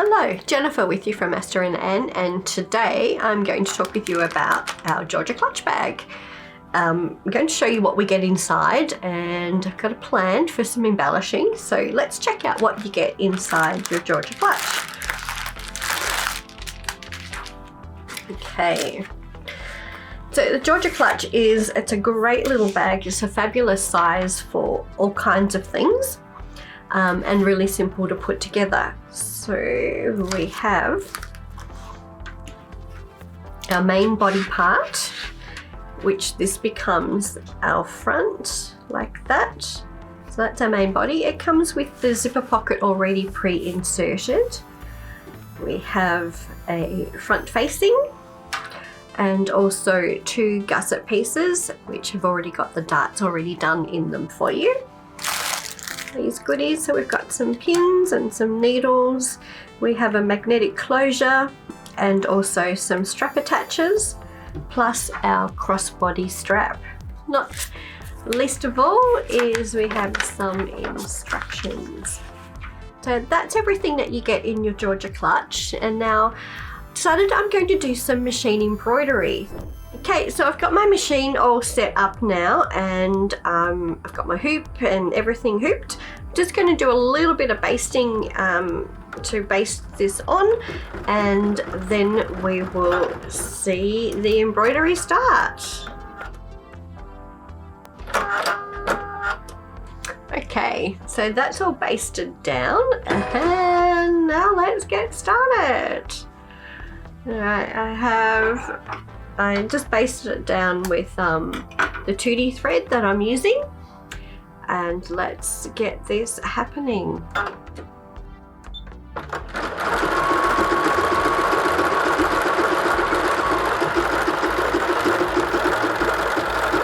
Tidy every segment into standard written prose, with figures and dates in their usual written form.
Hello, Jennifer with you from Aster Anne, and today I'm going to talk with you about our Georgia clutch bag. I'm going to show you what we get inside, and I've got a plan for some embellishing, so let's check out what you get inside your Georgia clutch. Okay, so the Georgia clutch it's a great little bag. It's a fabulous size for all kinds of things. And really simple to put together. So we have our main body part, which this becomes our front like that. So that's our main body. It comes with the zipper pocket already pre-inserted. We have a front facing and also two gusset pieces, which have already got the darts already done in them for you. These goodies, so we've got some pins and some needles. We have a magnetic closure and also some strap attaches, plus our crossbody strap. Not least of all is we have some instructions. So that's everything that you get in your Georgia clutch, and now decided I'm going to do some machine embroidery. Okay, so I've got my machine all set up now, and I've got my hoop and everything hooped. I'm just going to do a little bit of basting to baste this on, and then we will see the embroidery start. Okay, so that's all basted down, and now let's get started. Alright, I just basted it down with the 2D thread that I'm using, and let's get this happening.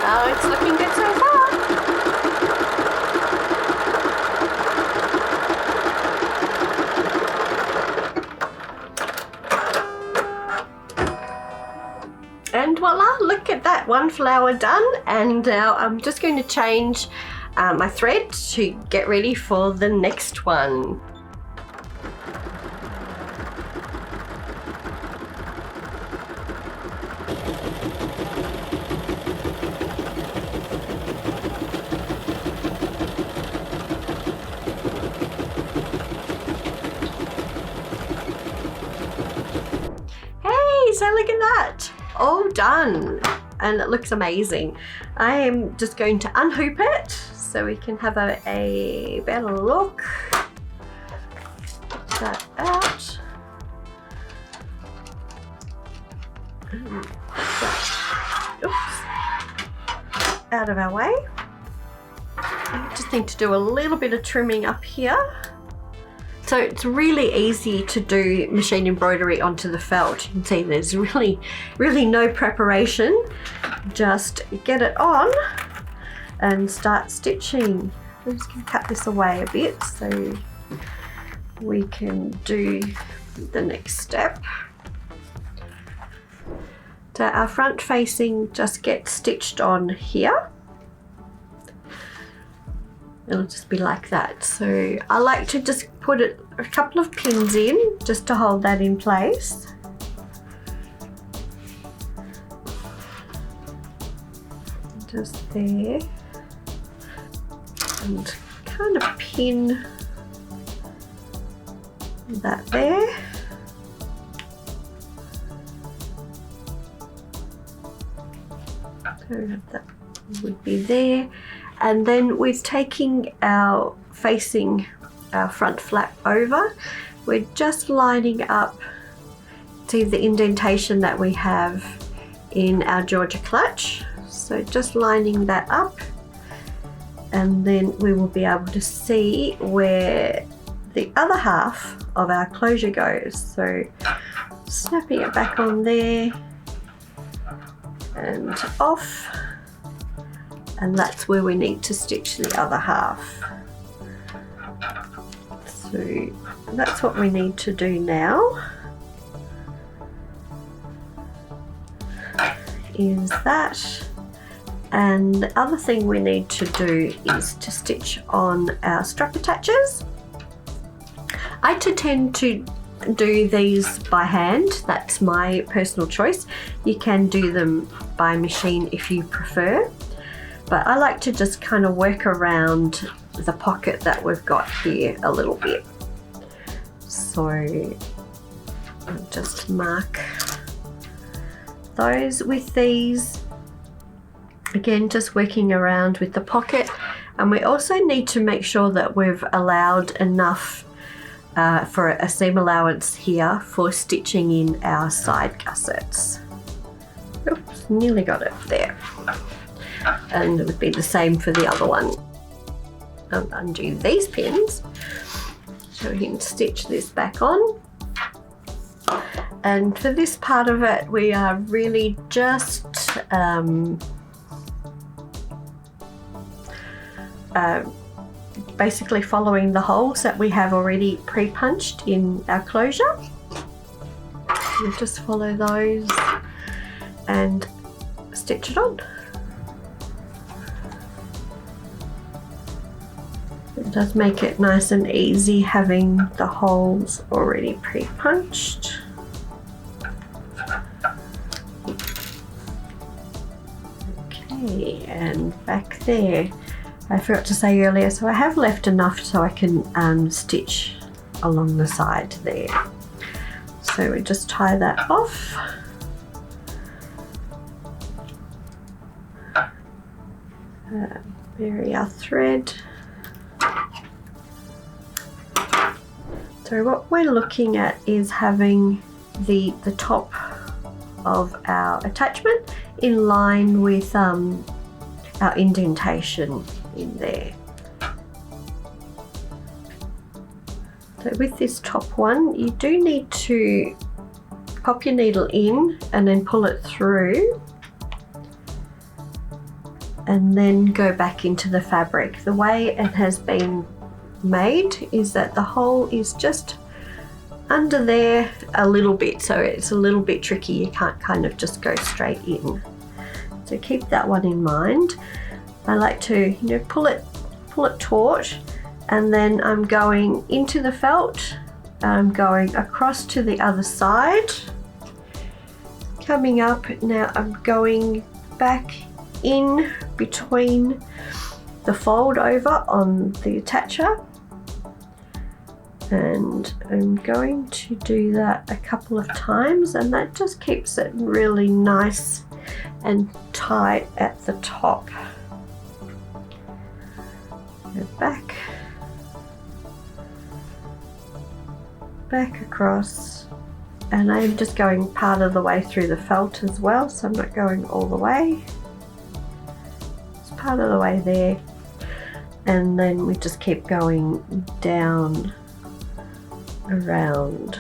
Oh, it's looking good so far. And voila, look at that, one flower done. And now I'm just going to change my thread to get ready for the next one. Hey, so look at that. All done, and it looks amazing. I am just going to unhoop it so we can have a better look. Get that out. Oops. Out of our way. I just need to do a little bit of trimming up here. So it's really easy to do machine embroidery onto the felt. You can see there's really no preparation. Just get it on and start stitching. I'm just going to cut this away a bit so we can do the next step. So our front facing just gets stitched on here. It'll just be like that. So I like to just put a couple of pins in just to hold that in place. Just there. And kind of pin that there. So that would be there. And then we're taking our front flap over. We're just lining up, see the indentation that we have in our Georgia clutch. So just lining that up, and then we will be able to see where the other half of our closure goes. So snapping it back on there and off. And that's where we need to stitch the other half. So that's what we need to do now, is that. And the other thing we need to do is to stitch on our strap attaches. I tend to do these by hand. That's my personal choice. You can do them by machine if you prefer, but I like to just kind of work around the pocket that we've got here a little bit. So I'll just mark those with these. Again, just working around with the pocket, and we also need to make sure that we've allowed enough for a seam allowance here for stitching in our side gussets. Oops, nearly got it there. And it would be the same for the other one. I'll undo these pins so we can stitch this back on. And for this part of it, we are really just basically following the holes that we have already pre-punched in our closure. We'll just follow those and stitch it on. It does make it nice and easy having the holes already pre-punched. Okay, and back there. I forgot to say earlier, so I have left enough so I can stitch along the side there. So we just tie that off. Bury our thread. So what we're looking at is having the top of our attachment in line with our indentation in there. So with this top one, you do need to pop your needle in and then pull it through and then go back into the fabric. The way it has been made is that the hole is just under there a little bit, so it's a little bit tricky. You can't kind of just go straight in. So keep that one in mind. I like to, pull it taut, and then I'm going into the felt. I'm going across to the other side, coming up. Now I'm going back in between the fold over on the attacher, and I'm going to do that a couple of times, and that just keeps it really nice and tight at the top. Go back across, and I'm just going part of the way through the felt as well, so I'm not going all the way. It's part of the way there, and then we just keep going down around.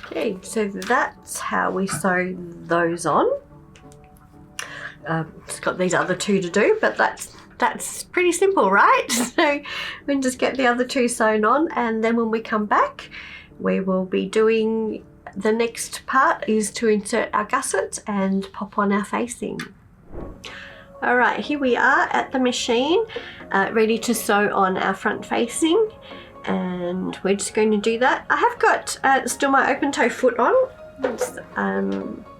Okay, so that's how we sew those on. It's got these other two to do, but that's pretty simple, right? So we can just get the other two sewn on, and then when we come back, we will be doing the next part is to insert our gussets and pop on our facing. All right, here we are at the machine, ready to sew on our front facing. And we're just going to do that. I have got still my open toe foot on.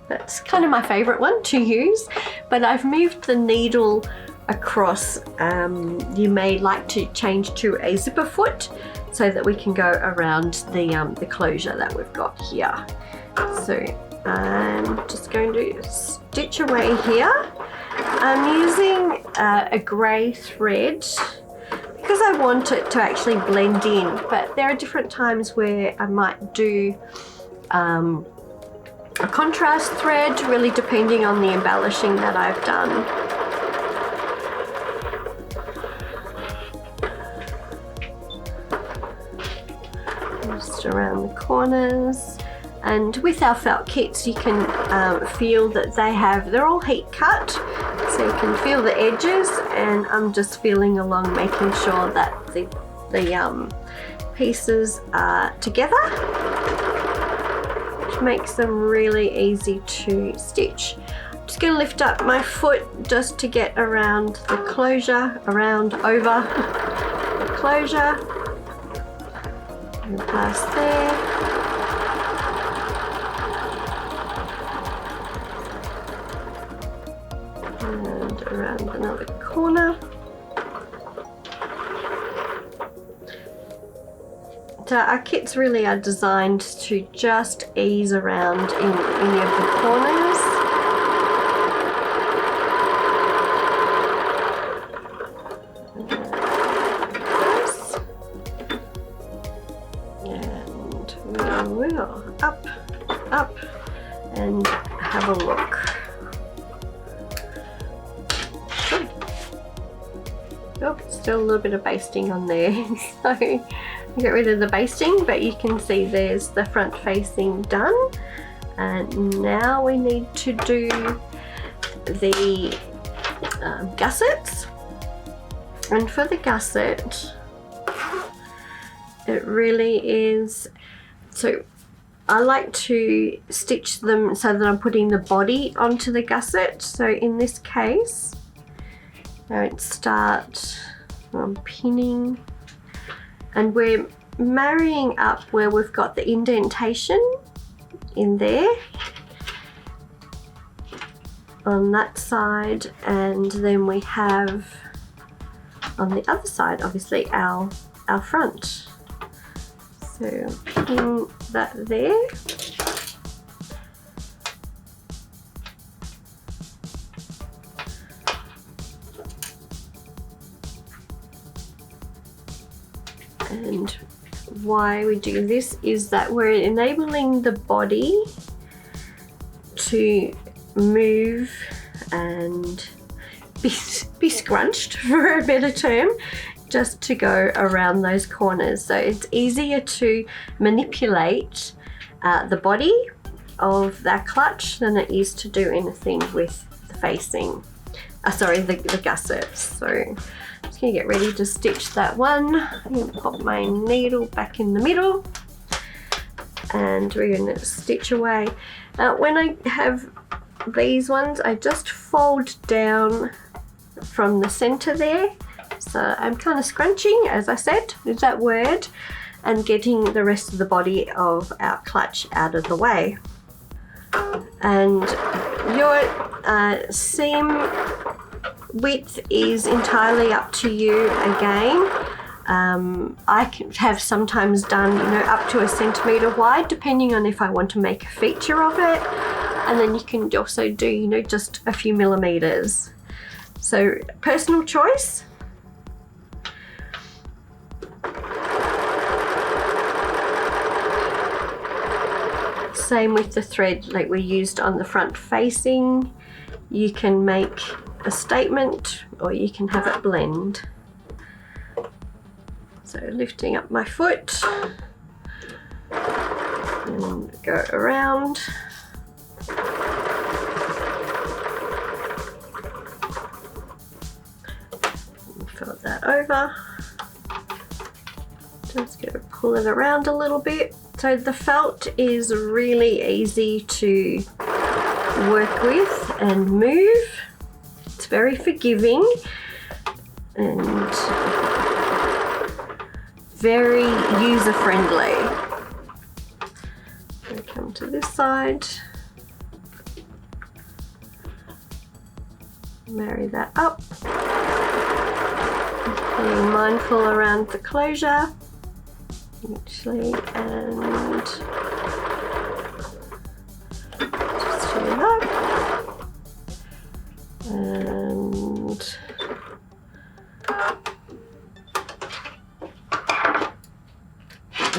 That's kind of my favorite one to use, but I've moved the needle across. You may like to change to a zipper foot so that we can go around the closure that we've got here. So I'm just going to stitch away here. I'm using a grey thread because I want it to actually blend in, but there are different times where I might do a contrast thread, really depending on the embellishing that I've done. Just around the corners. And with our felt kits, you can feel that they're all heat cut, so you can feel the edges, and I'm just feeling along, making sure that the pieces are together, which makes them really easy to stitch. Just going to lift up my foot just to get around the closure, around over the closure, and past there. And around another corner. So our kits really are designed to just ease around in any of the corners. And we will up, and have a look. Oh, still a little bit of basting on there. So get rid of the basting, but you can see there's the front facing done. And now we need to do the gussets. And for the gusset, it really is, so I like to stitch them so that I'm putting the body onto the gusset. So in this case, I would start pinning, and we're marrying up where we've got the indentation in there on that side, and then we have on the other side obviously our front. So pin that there. And why we do this is that we're enabling the body to move and be scrunched, for a better term, just to go around those corners. So it's easier to manipulate the body of that clutch than it is to do anything with the facing, the gussets. So I'm just going to get ready to stitch that one. I'm going to pop my needle back in the middle, and we're going to stitch away. When I have these ones, I just fold down from the center there. So I'm kind of scrunching, as I said, with that word, and getting the rest of the body of our clutch out of the way. And your seam width is entirely up to you again. I can have sometimes done, up to 1 centimetre wide, depending on if I want to make a feature of it. And then you can also do, just a few millimetres. So personal choice. Same with the thread like we used on the front facing. You can make a statement or you can have it blend. So lifting up my foot and go around. Fold that over. Just going to pull it around a little bit. So the felt is really easy to work with and move. It's very forgiving and very user-friendly. So come to this side, marry that up, being mindful around the closure actually, and just do that, and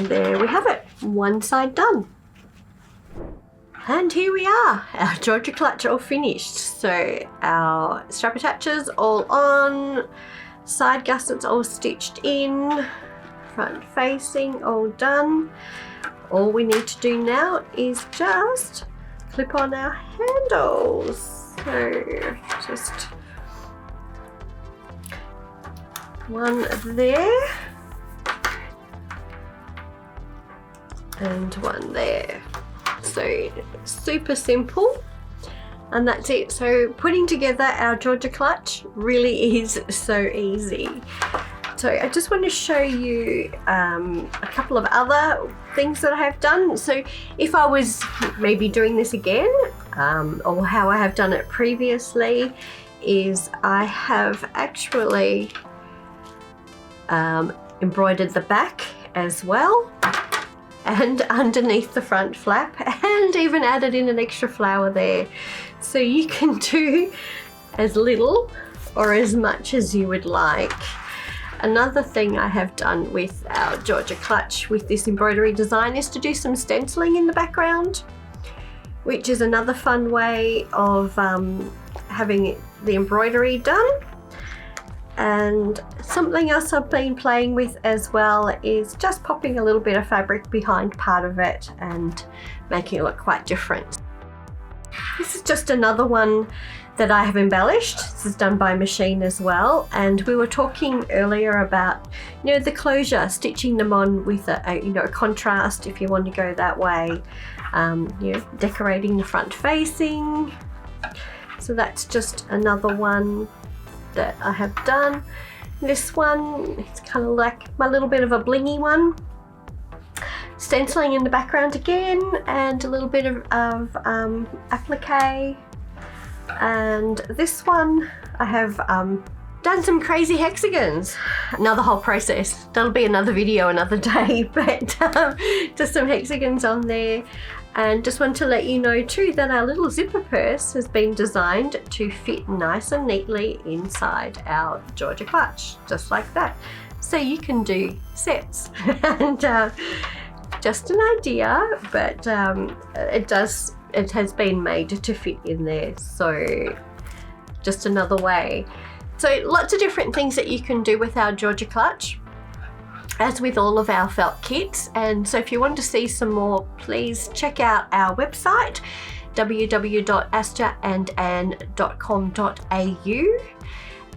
there we have it, one side done. And here we are, our Georgia clutch all finished. So our strap attachers all on, side gussets all stitched in, front facing all done. All we need to do now is just clip on our handles. So just one there and one there. So super simple. And that's it. So putting together our Georgia clutch really is so easy. So I just want to show you a couple of other things that I have done. So if I was maybe doing this again, or how I have done it previously, is I have actually embroidered the back as well, and underneath the front flap, and even added in an extra flower there. So you can do as little or as much as you would like. Another thing I have done with our Georgia clutch with this embroidery design is to do some stenciling in the background, which is another fun way of having the embroidery done. And something else I've been playing with as well is just popping a little bit of fabric behind part of it and making it look quite different. This is just another one that I have embellished. This is done by machine as well, and we were talking earlier about, you know, the closure, stitching them on with a contrast if you want to go that way. Decorating the front facing. So that's just another one that I have done. This one, it's kind of like my little bit of a blingy one. Stenciling in the background again, and a little bit of applique. And this one, I have done some crazy hexagons. Another whole process. That'll be another video another day, but just some hexagons on there. And just want to let you know too that our little zipper purse has been designed to fit nice and neatly inside our Georgia clutch, just like that. So you can do sets. And just an idea, but it has been made to fit in there. So just another way. So lots of different things that you can do with our Georgia clutch, as with all of our felt kits. And so if you want to see some more, please check out our website, www.asteranneanne.com.au.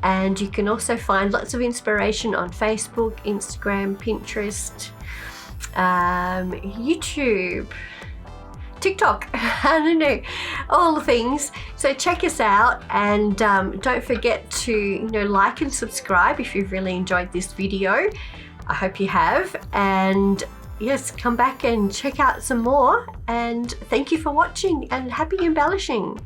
And you can also find lots of inspiration on Facebook, Instagram, Pinterest, YouTube, TikTok, I don't know, all the things. So check us out, and don't forget to like and subscribe if you've really enjoyed this video. I hope you have, and yes, come back and check out some more, and thank you for watching, and happy embellishing.